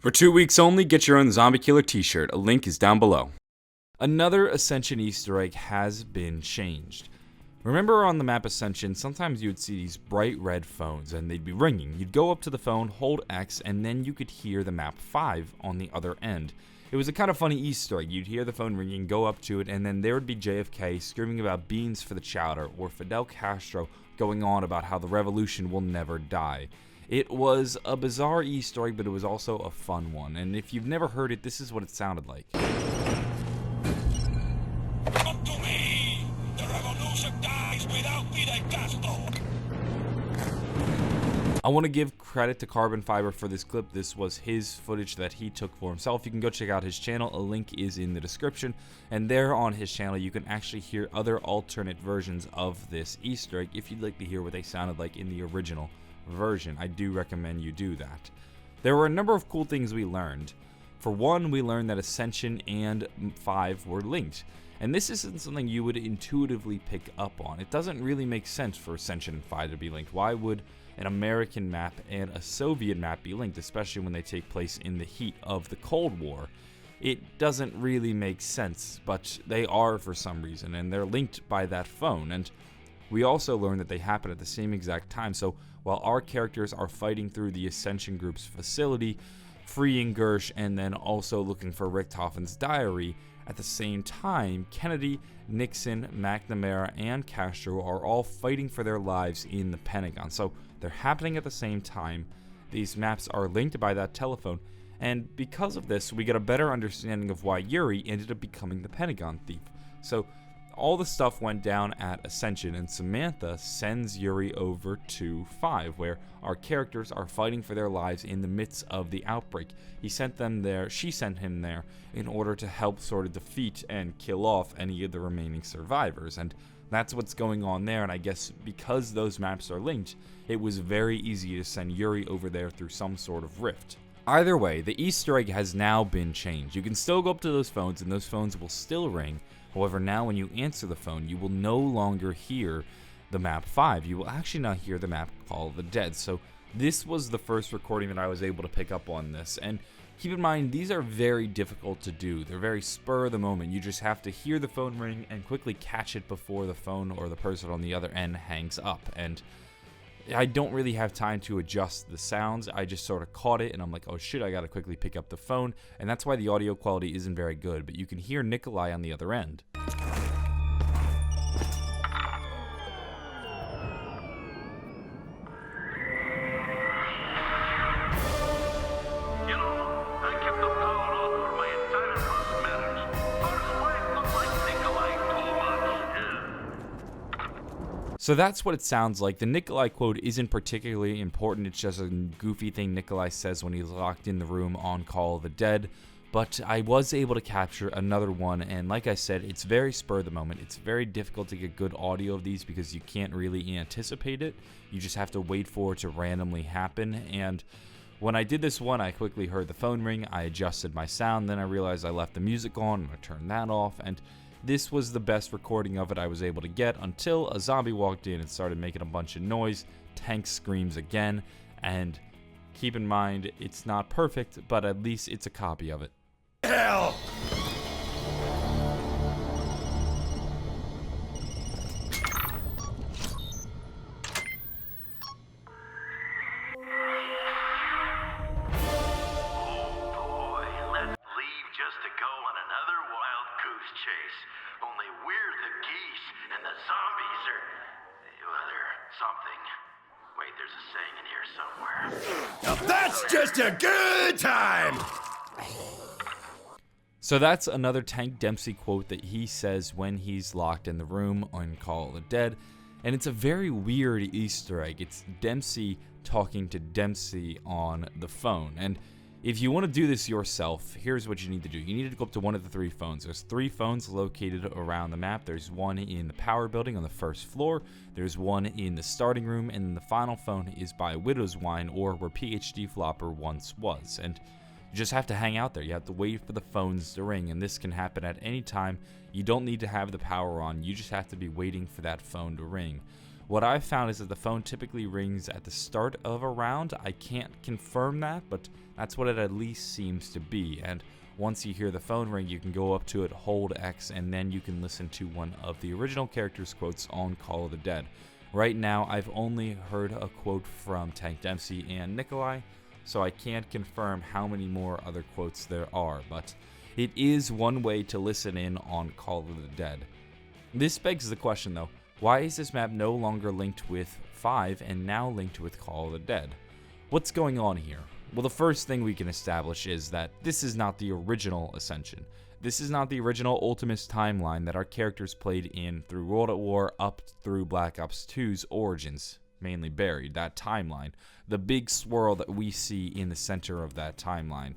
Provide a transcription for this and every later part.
For 2 weeks only, get your own Zombie Killer t-shirt. A link is down below. Another Ascension Easter egg has been changed. Remember on the map Ascension, sometimes you would see these bright red phones and they'd be ringing. You'd go up to the phone, hold X, and then you could hear the map 5 on the other end. It was a kind of funny Easter egg. You'd hear the phone ringing, go up to it, and then there would be JFK screaming about beans for the chowder, or Fidel Castro going on about how the revolution will never die. It was a bizarre Easter egg, but it was also a fun one, and if you've never heard it, this is what it sounded like. Come to me! The revolution dies without Fidel Castro! I want to give credit to Carbon Fiber for this clip. This was his footage that he took for himself. You can go check out his channel. A link is in the description. And there on his channel, you can actually hear other alternate versions of this Easter egg if you'd like to hear what they sounded like in the original version. I do recommend you do that. There were a number of cool things we learned. For one, we learned that Ascension and 5 were linked. And this isn't something you would intuitively pick up on. It doesn't really make sense for Ascension and 5 to be linked. Why would an American map and a Soviet map be linked, especially when they take place in the heat of the Cold War? It doesn't really make sense, but they are for some reason, and they're linked by that phone. And we also learned that they happen at the same exact time, so while our characters are fighting through the Ascension Group's facility, freeing Gersh, and then also looking for Richthofen's diary, at the same time, Kennedy, Nixon, McNamara, and Castro are all fighting for their lives in the Pentagon. So they're happening at the same time. These maps are linked by that telephone, and because of this, we get a better understanding of why Yuri ended up becoming the Pentagon thief. So all the stuff went down at Ascension, and Samantha sends Yuri over to 5, where our characters are fighting for their lives in the midst of the outbreak. She sent him there in order to help sort of defeat and kill off any of the remaining survivors, and that's what's going on there. And I guess because those maps are linked, it was very easy to send Yuri over there through some sort of rift. Either way, the Easter egg has now been changed. You can still go up to those phones, and those phones will still ring. However, now when you answer the phone, you will no longer hear the map 5. You will actually now hear the map Call of the Dead. So this was the first recording that I was able to pick up on this. And keep in mind, these are very difficult to do. They're very spur of the moment. You just have to hear the phone ring and quickly catch it before the phone or the person on the other end hangs up. And I don't really have time to adjust the sounds. I just sort of caught it and I'm like, oh shit, I gotta quickly pick up the phone. And that's why the audio quality isn't very good, but you can hear Nikolai on the other end. So that's what it sounds like. The Nikolai quote isn't particularly important. It's just a goofy thing Nikolai says when he's locked in the room on Call of the Dead. But I was able to capture another one, and like I said, it's very spur of the moment. It's very difficult to get good audio of these because you can't really anticipate it. You just have to wait for it to randomly happen. And when I did this one, I quickly heard the phone ring. I adjusted my sound. Then I realized I left the music on, and I turned that off. And this was the best recording of it I was able to get until a zombie walked in and started making a bunch of noise. Tank screams again, and keep in mind, it's not perfect, but at least it's a copy of it. Hell! Only we're the geese, and the zombies are... well, they're something. Wait, there's a saying in here somewhere. Now that's just a good time! So that's another Tank Dempsey quote that he says when he's locked in the room on Call of the Dead. And it's a very weird Easter egg. It's Dempsey talking to Dempsey on the phone. And if you want to do this yourself, here's what you need to do. You need to go up to one of the 3 phones. There's 3 phones located around the map. There's one in the power building on the first floor. There's one in the starting room. And then the final phone is by Widow's Wine, or where PhD Flopper once was. And you just have to hang out there. You have to wait for the phones to ring. And this can happen at any time. You don't need to have the power on. You just have to be waiting for that phone to ring. What I've found is that the phone typically rings at the start of a round. I can't confirm that, but that's what it at least seems to be. And once you hear the phone ring, you can go up to it, hold X, and then you can listen to one of the original characters' quotes on Call of the Dead. Right now, I've only heard a quote from Tank Dempsey and Nikolai, so I can't confirm how many more other quotes there are, but it is one way to listen in on Call of the Dead. This begs the question though, why is this map no longer linked with 5 and now linked with Call of the Dead? What's going on here? Well, the first thing we can establish is that this is not the original Ascension. This is not the original Ultimus timeline that our characters played in through World at War up through Black Ops 2's Origins, mainly buried, that timeline. The big swirl that we see in the center of that timeline.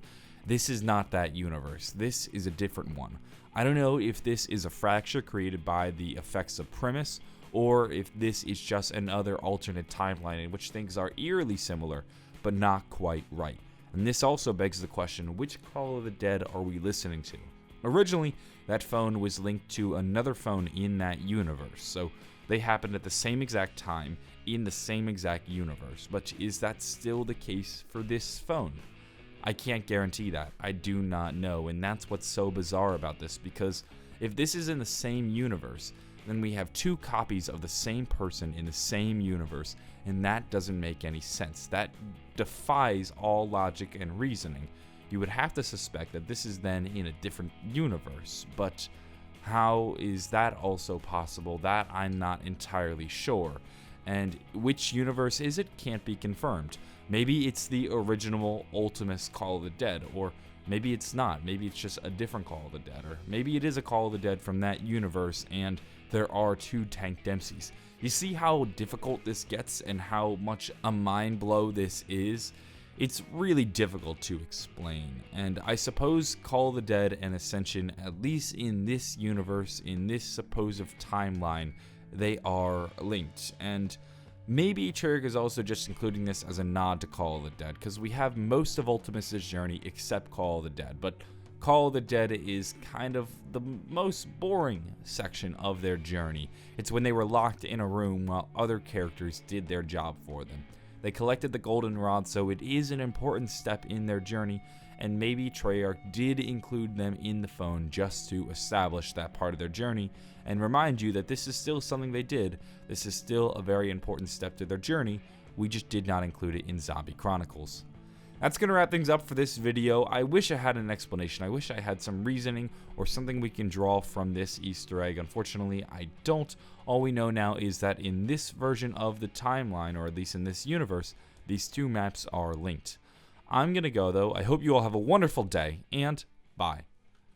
This is not that universe. This is a different one. I don't know if this is a fracture created by the effects of Primus, or if this is just another alternate timeline in which things are eerily similar, but not quite right. And this also begs the question, which Call of the Dead are we listening to? Originally, that phone was linked to another phone in that universe, so they happened at the same exact time in the same exact universe. But is that still the case for this phone? I can't guarantee that. I do not know, and that's what's so bizarre about this, because if this is in the same universe, then we have two copies of the same person in the same universe, and that doesn't make any sense. That defies all logic and reasoning. You would have to suspect that this is then in a different universe, but how is that also possible? That I'm not entirely sure. And which universe is it can't be confirmed. Maybe it's the original Ultimus Call of the Dead, or maybe it's not. Maybe it's just a different Call of the Dead, or maybe it is a Call of the Dead from that universe and there are two Tank Dempseys. You see how difficult this gets and how much a mind blow this is? It's really difficult to explain, and I suppose Call of the Dead and Ascension, at least in this universe, in this supposed timeline, they are linked. And maybe Treyarch is also just including this as a nod to Call of the Dead, because we have most of Ultimus' journey except Call of the Dead, but Call of the Dead is kind of the most boring section of their journey. It's when they were locked in a room while other characters did their job for them. They collected the golden rod, so it is an important step in their journey, and maybe Treyarch did include them in the phone just to establish that part of their journey and remind you that this is still something they did. This is still a very important step to their journey. We just did not include it in Zombie Chronicles. That's going to wrap things up for this video. I wish I had an explanation. I wish I had some reasoning or something we can draw from this Easter egg. Unfortunately, I don't. All we know now is that in this version of the timeline, or at least in this universe, these two maps are linked. I'm going to go, though. I hope you all have a wonderful day, and bye.